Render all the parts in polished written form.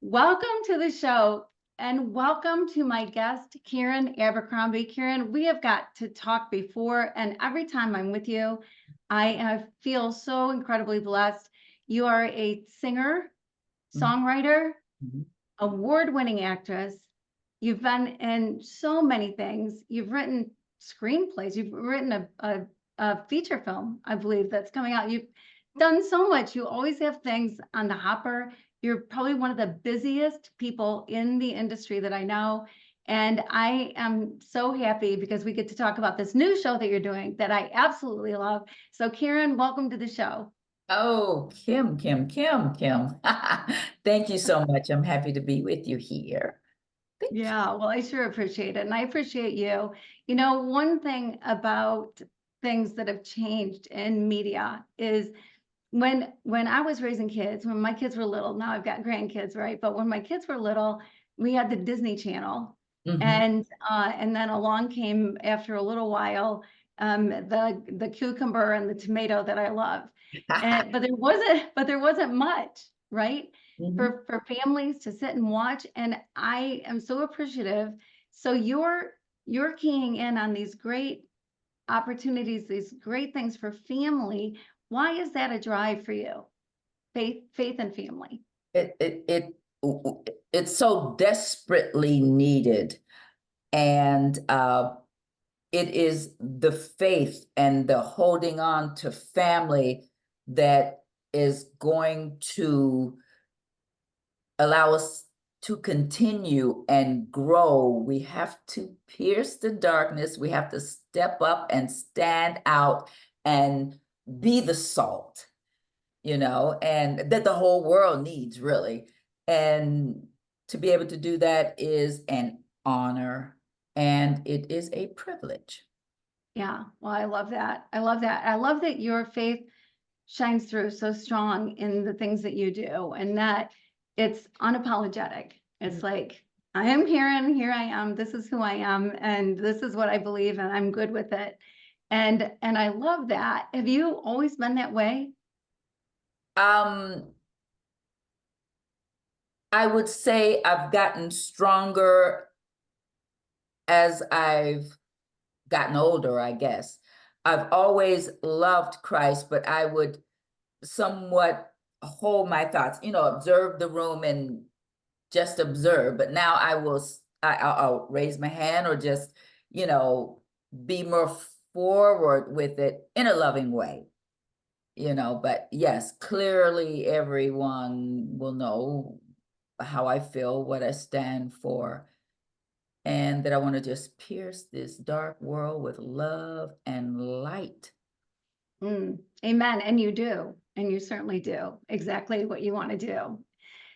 Welcome to the show and welcome to my guest, Karen Abercrombie. Karen, we have got to talk before, and every time I'm with you, I feel so incredibly blessed. You are a singer, Mhm. songwriter, Mhm. award-winning actress. You've been in so many things. You've written screenplays. You've written a feature film, I believe, that's coming out. You've done so much. You always have things on the hopper. You're probably one of the busiest people in the industry that I know. And I am so happy because we get to talk about this new show that you're doing that I absolutely love. So Karen, welcome to the show. Oh, Kim. Thank you so much. I'm happy to be with you here. Thank you. Yeah, well, I sure appreciate it. And I appreciate you. You know, one thing about things that have changed in media is when I was raising kids, when my kids were little, now I've got grandkids, right? But when my kids were little, we had the Disney Channel. Mhm. And then along came after a little while the cucumber and the tomato that I love. And but there wasn't much, right? Mhm. For families to sit and watch. And I am so appreciative. So you're keying in on these great opportunities, these great things for family. Why is that a drive for you? Faith and family. It, it, it, it's so desperately needed. And it is the faith and the holding on to family that is going to allow us to continue and grow. We have to pierce the darkness. We have to step up and stand out and be the salt, and that the whole world needs, really. And to be able to do that is an honor and it is a privilege. Yeah. Well, I love that. I love that. I love that your faith shines through so strong in the things that you do and that it's unapologetic. It's like, I am Karen, here I am, this is who I am, and this is what I believe, and I'm good with it. And I love that. Have you always been that way? Um, I would say I've gotten stronger as I've gotten older, I guess. I've always loved Christ, but I would somewhat hold my thoughts, observe the room and just observe. But now I'll raise my hand or just, you know, be more forward with it in a loving way, But yes, clearly everyone will know how I feel, what I stand for, and that I want to just pierce this dark world with love and light. Amen. And you do. And you certainly do exactly what you want to do.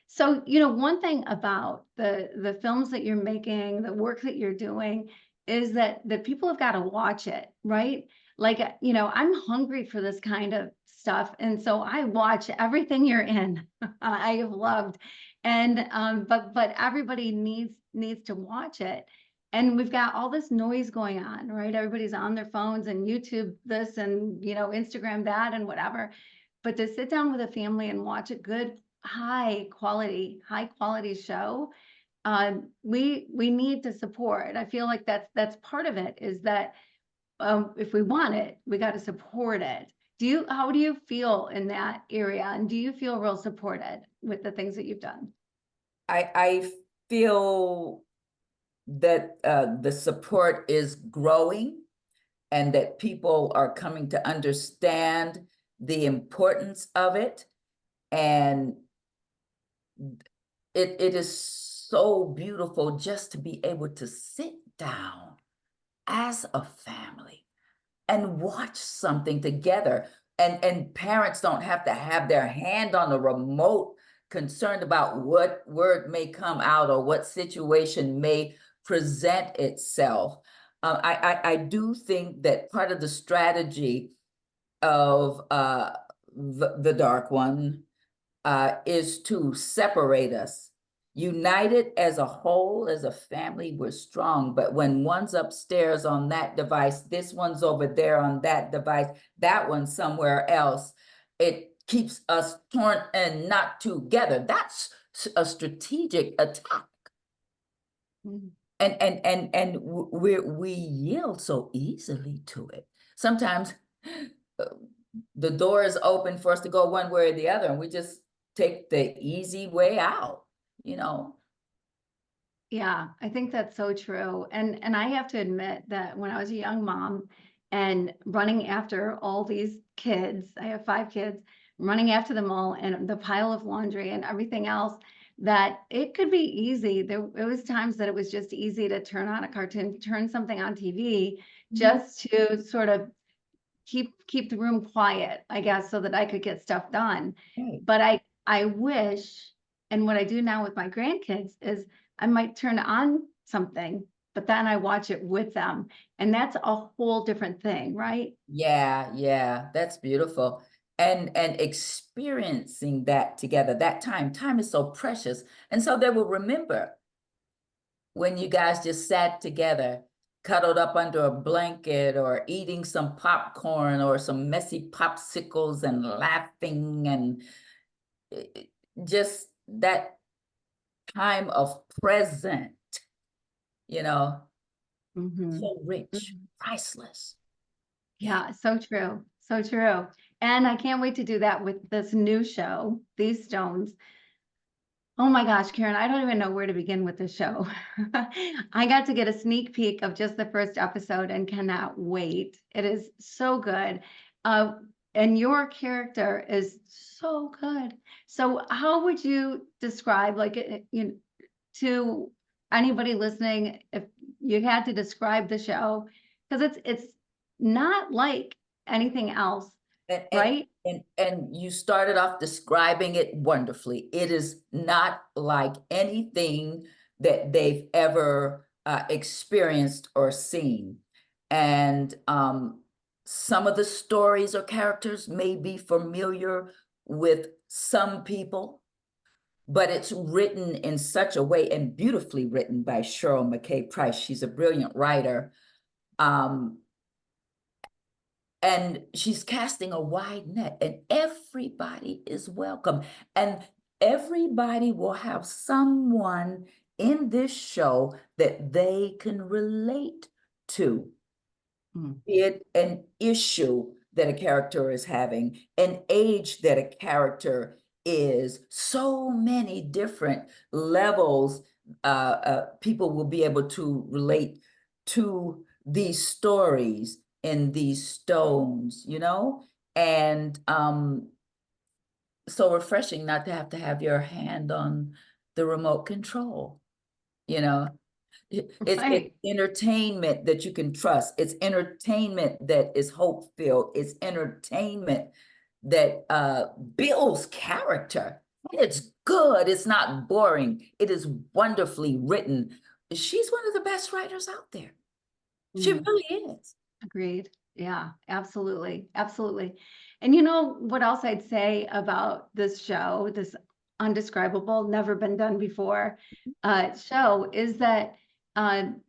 So, you know, one thing about the films that you're making, the work that you're doing is that the people have got to watch it, right? Like, you know, I'm hungry for this kind of stuff. And so I watch everything you're in. I have loved. And but everybody needs to watch it. And we've got all this noise going on, right? Everybody's on their phones and YouTube this and Instagram that and whatever. But to sit down with a family and watch a good high quality show, we need to support. I feel like that's part of it is that if we want it, we got to support it. How do you feel in that area? And do you feel real supported with the things that you've done? I feel that the support is growing and that people are coming to understand the importance of it. And it is so beautiful just to be able to sit down as a family and watch something together. And parents don't have to have their hand on the remote concerned about what word may come out or what situation may present itself. I do think that part of the strategy of the dark one is to separate us. United as a whole, as a family, we're strong. But when one's upstairs on that device, this one's over there on that device, that one's somewhere else, keeps us torn and not together. That's a strategic attack. Mhm. And we yield so easily to it. Sometimes uh, the door is open for us to go one way or the other, and we just take the easy way out, you know. Yeah, I think that's so true. And I have to admit that when I was a young mom and running after all these kids, I have 5 kids, running after them all and the pile of laundry and everything else, that it could be easy. It was times that it was just easy to turn on a cartoon, turn something on TV just to sort of keep the room quiet, I guess, so that I could get stuff done. Right. But I wish, and what I do now with my grandkids is I might turn on something, but then I watch it with them. And that's a whole different thing, right? Yeah, yeah, that's beautiful. And experiencing that together, that time is so precious. And so they will remember when you guys just sat together, cuddled up under a blanket or eating some popcorn or some messy popsicles and laughing and just that time of present, you know, Mhm. so rich, Mhm. priceless. Yeah. Yeah, so true. So true. And I can't wait to do that with this new show, These Stones. Oh my gosh, Karen, I don't even know where to begin with this show. I got to get a sneak peek of just the first episode and cannot wait. It is so good. Uh, and your character is so good. So how would you describe, like, to anybody listening, if you had to describe the show, because it's not like anything else, And and right? and you started off describing it wonderfully. It is not like anything that they've ever experienced or seen. And some of the stories or characters may be familiar with some people, but it's written in such a way and beautifully written by Cheryl McKay Price. She's a brilliant writer. Um, and she's casting a wide net, and everybody is welcome, and everybody will have someone in this show that they can relate to, Mm. be it an issue that a character is having, an age that a character is, so many different levels. People will be able to relate to these stories in these stones, you know, and so refreshing not to have your hand on the remote control, you know. It's Right. entertainment that you can trust. It's entertainment that is hope-filled. It's entertainment that builds character. It's good. It's not boring. It is wonderfully written. She's one of the best writers out there. She Mm. really is. Agreed. Yeah, absolutely. Absolutely. And you know what else I'd say about this show, this undescribable, never been done before show is that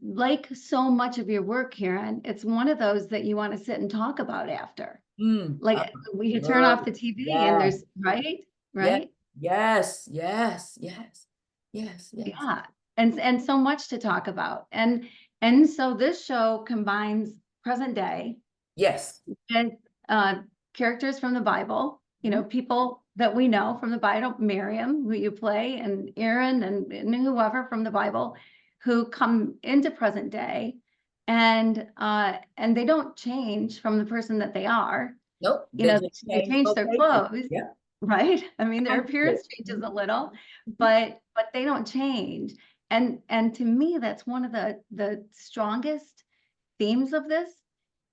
like so much of your work, Karen, it's one of those that you want to sit and talk about after. Like when you turn off Good. the TV and Yeah. there's right, Yeah. right? Yes. Yes. Yes. Yes. Yes. Yeah. And so much to talk about. And so this show combines present day Yes. and uh, characters from the Bible, Mhm. people that we know from the Bible, Miriam, who you play, and Aaron, and whoever from the Bible, who come into present day, and they don't change from the person that they are. Nope. They just They changed change their location. clothes, Yeah. right? I mean, their Absolutely. appearance changes a little, but they don't change. And to me, that's one of the strongest themes of this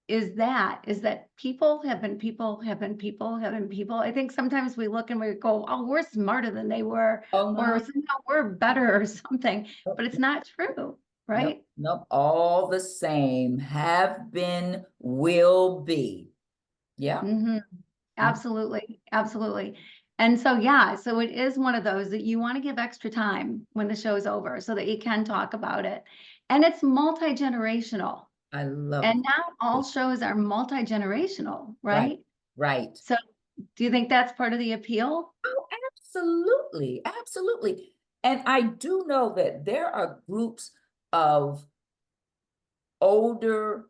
is that people have been people have been people have been people. I think sometimes we look and we go, oh, we're smarter than they were, Oh, or no. somehow we're better or something, Nope. but it's not true, Nope. right? Nope. All the same. Have been, will be. Yeah. Hmm. Yeah. Absolutely, absolutely. And so, yeah, so it is one of those that you want to give extra time when the show's over so that you can talk about it. And it's I love and not all it. shows are multi-generational, Right. right? Right. So Do you think that's part of the appeal? Oh, absolutely, absolutely. And I do know that there are groups of older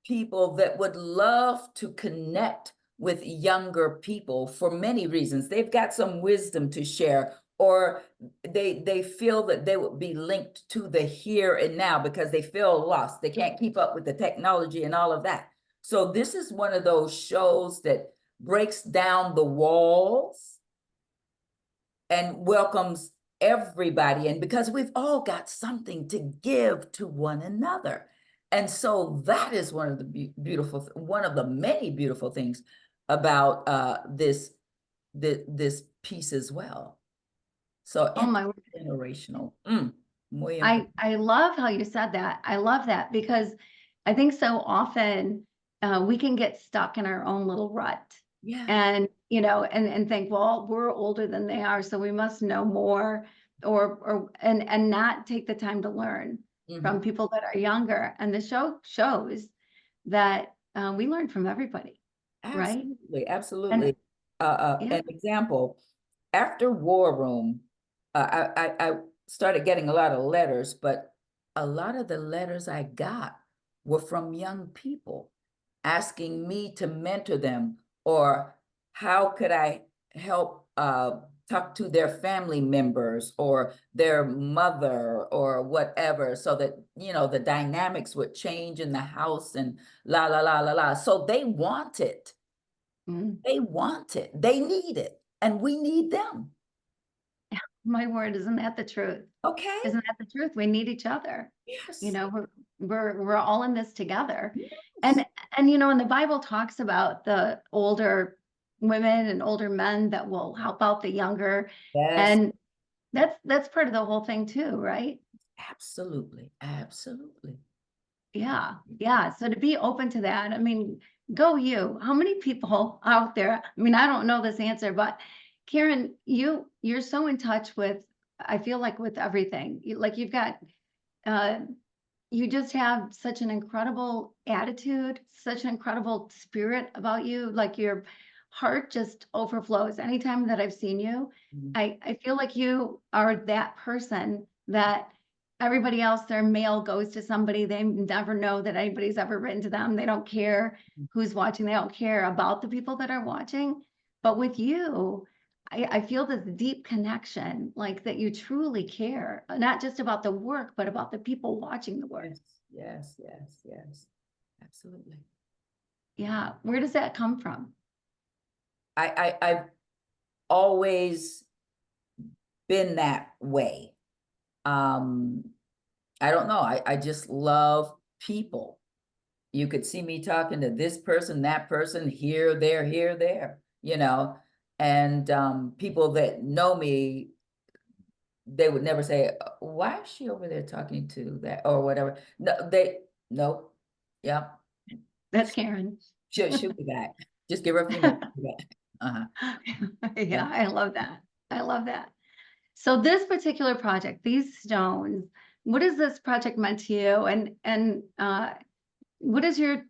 people that would love to connect with younger people for many reasons. They've got some wisdom to share, or they feel that they would be linked to the here and now because they feel lost. They can't keep up with the technology and all of that. So this is one of those shows that breaks down the walls and welcomes everybody in, because we've all got something to give to one another. And so that is one of the beautiful, one of the many beautiful things about this piece as well. So Oh my word. intergenerational, muy I love how you said that. I love that because I think so often we can get stuck in our own little rut. yeah. And and think, well, we're older than they are, so we must know more, and not take the time to learn from Mhm. people that are younger. And the show shows that we learn from everybody, right? Absolutely, And absolutely. yeah. An example, after War Room, I started getting a lot of letters, but a lot of the letters I got were from young people asking me to mentor them, or how could I help talk to their family members or their mother or whatever, so that the dynamics would change in the house and la la la la la. So they want it. Mm. They want it. They need it. And we need them. My word, isn't that the truth? Okay? Isn't that the truth? We need each other. Yes. We're all in this together. Yes. And the Bible talks about the older women and older men that will help out the younger. Yes. And that's part of the whole thing too, right? Absolutely. Absolutely. Yeah. Yeah. So to be open to that, I mean, go you. How many people out there? I mean, I don't know this answer, but Karen, you're so in touch with, I feel like, with everything. Like you've got uh you just have such an incredible attitude, such an incredible spirit about you. Like your heart just overflows. Anytime that I've seen you, Mhm. I feel like you are that person that everybody else, their mail goes to somebody. They never know that anybody's ever written to them. They don't care who's watching. They don't care about the people that are watching. But with you, I feel this deep connection, like that you truly care, not just about the work, but about the people watching the work. Yes. Yes. Yes. Yes. Absolutely. Yeah. Where does that come from? I've always been that way. Um, I don't know. I just love people. You could see me talking to this person, that person, here, there, and people that know me, they would never say, why is she over there talking to that or whatever. No, yeah, That's Karen. she'll be back. Just give her a few minutes. Uh-huh. Yeah. Yeah, I love that. I love that. So this particular project, these stones, what has this project meant to you? And what is your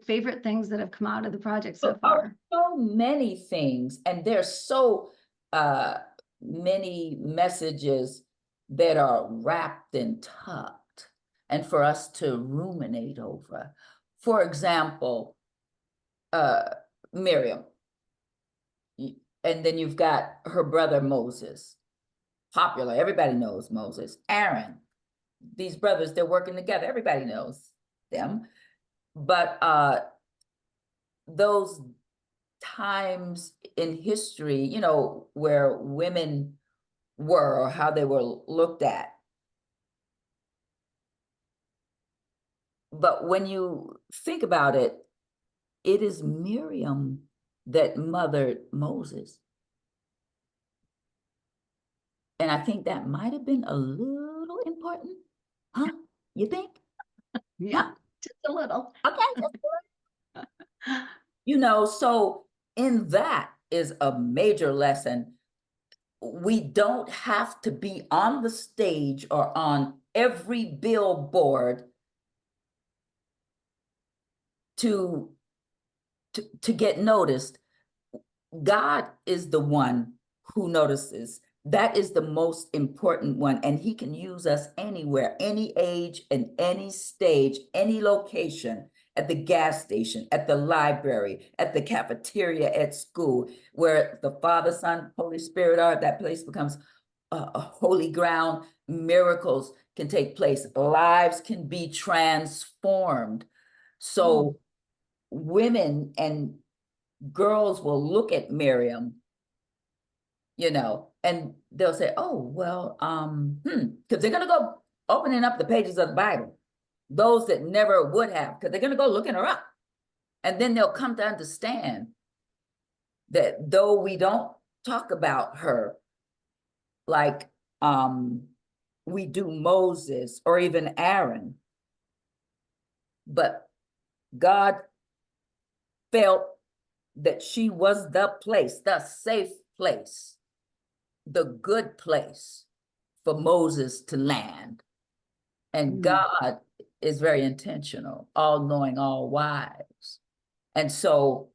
favorite things that have come out of the project so Oh, far? so many things, and there's so uh many messages that are wrapped and tucked, and for us to ruminate over. For example, uh Miriam, and then you've got her brother Moses, popular, everybody knows Moses. Aaron, these brothers, they're working together, everybody knows them. But those times in history, where women were or how they were looked at. But when you think about it, it is Miriam that mothered Moses. And I think that might have been a little important. Huh? You think? Huh? Yeah, just a little. Okay. So in that is a major lesson. We don't have to be on the stage or on every billboard to get noticed. God is the one who notices. That is the most important one. And he can use us anywhere, any age and any stage, any location, at the gas station, at the library, at the cafeteria, at school, where the Father, Son, Holy Spirit are. That place becomes a holy ground. Miracles can take place. Lives can be transformed. So women and girls will look at Miriam, and they'll say, oh, well, because they're going to go opening up the pages of the Bible, those that never would have, because they're going to go looking her up. And then they'll come to understand that though we don't talk about her like we do Moses or even Aaron, but God felt that she was the place, the safe place, the good place for Moses to land. And God is very intentional, all-knowing, all-wise. And so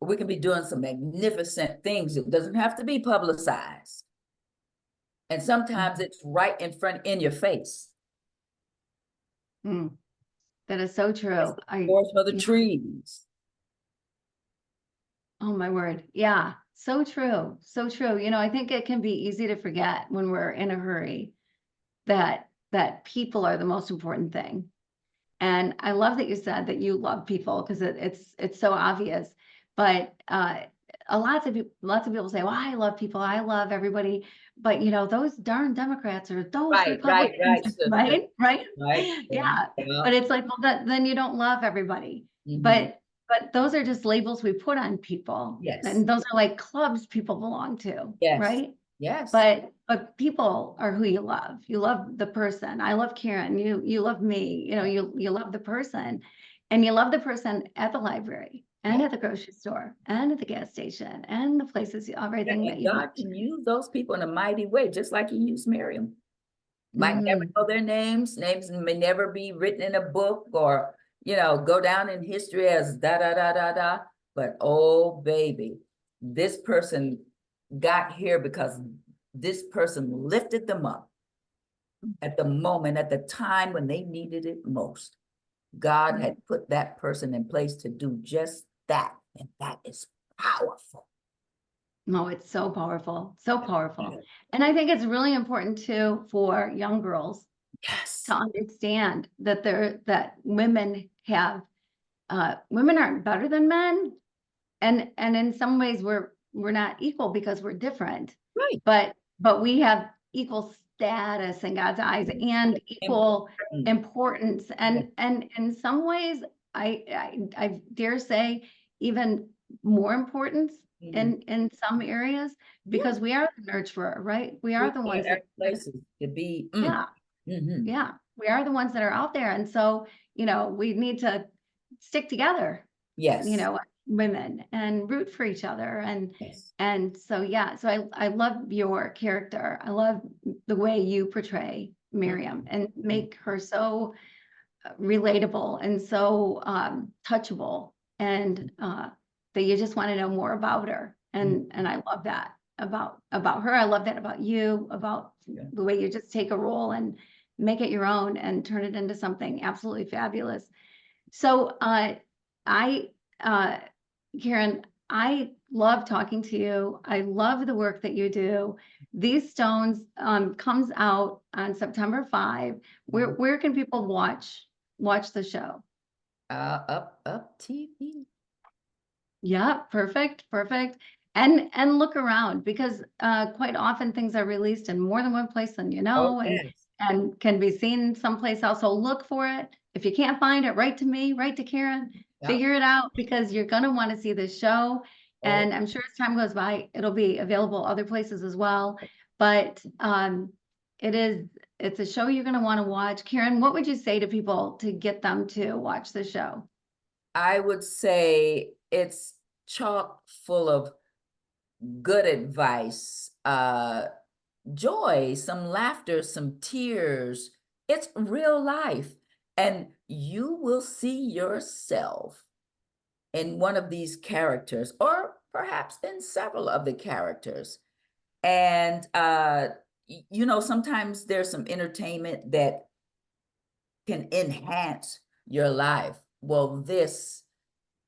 we can be doing some magnificent things. It doesn't have to be publicized. And sometimes it's right in front, in your face. That is so true. Forest for the trees. Oh my word. Yeah. So true. So true. I think it can be easy to forget when we're in a hurry that people are the most important thing. And I love that you said that you love people, because it's so obvious. But lots of people say, well, I love people, I love everybody. But those darn Democrats or those Republicans, right? Yeah. But it's like, well, then you don't love everybody. But those are just labels we put on people. Yes. And those are like clubs people belong to. Yes. Right? Yes. But people are who you love. You love the person. I love Karen. You love me. You love the person, and you love the person at the library and at the grocery store and at the gas station and the places, everything that you God can use those people in a mighty way, just like he used Miriam. Might never know their names. Names may never be written in a book or, go down in history as da, da, da, da, da. But oh, baby, this person got here because this person lifted them up at the moment, at the time when they needed it most. God had put that person in place to do just that. And that is powerful. No, it's so powerful. So powerful. And I think it's really important too for young girls to understand that women aren't better than men. And in some ways we're not equal because we're different. Right. But we have equal status in God's eyes and equal importance. And in some ways, I dare say even more importance in some areas, because we are the nurturer, right? We are the ones that places to be. Yeah. We are the ones that are out there. And so, we need to stick together. Yes. Women, and root for each other. And so, so I love your character. I love the way you portray Miriam and make her so relatable and so touchable, and that you just want to know more about her. And I love that about her. I love that about you, about the way you just take a role and make it your own and turn it into something absolutely fabulous. So Karen, I love talking to you. I love the work that you do. These Stones comes out on September 5. Where can people watch the show? Up TV. Yeah, perfect. And look around, because quite often things are released in more than one place than and can be seen someplace else. So look for it. If you can't find it, write to me, write to Karen. Figure it out, because you're going to want to see this show. And I'm sure as time goes by, it'll be available other places as well. But it's a show you're going to want to watch. Karen, what would you say to people to get them to watch the show? I would say it's chock full of good advice, joy, some laughter, some tears. It's real life. And you will see yourself in one of these characters, or perhaps than several of the characters. And, you know, sometimes there's some entertainment that can enhance your life. Well, this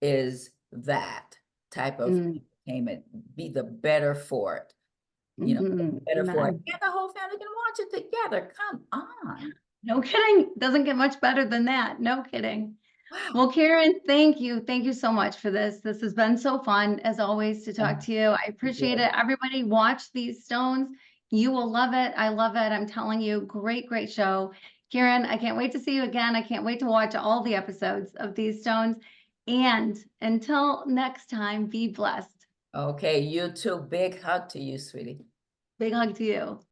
is that type of Mm, entertainment. Be the better for it. You know, better for it. amen. And the whole family can watch it together. Come on. No kidding. Doesn't get much better than that. No kidding. Wow. Well, Karen, thank you. Thank you so much for this. This has been so fun, as always, to talk to you. I appreciate it. Everybody watch these stones. You will love it. I love it. I'm telling you, great, great show. Karen, I can't wait to see you again. I can't wait to watch all the episodes of these stones. And until next time, be blessed. Okay, you too. Big hug to you, sweetie. Big hug to you.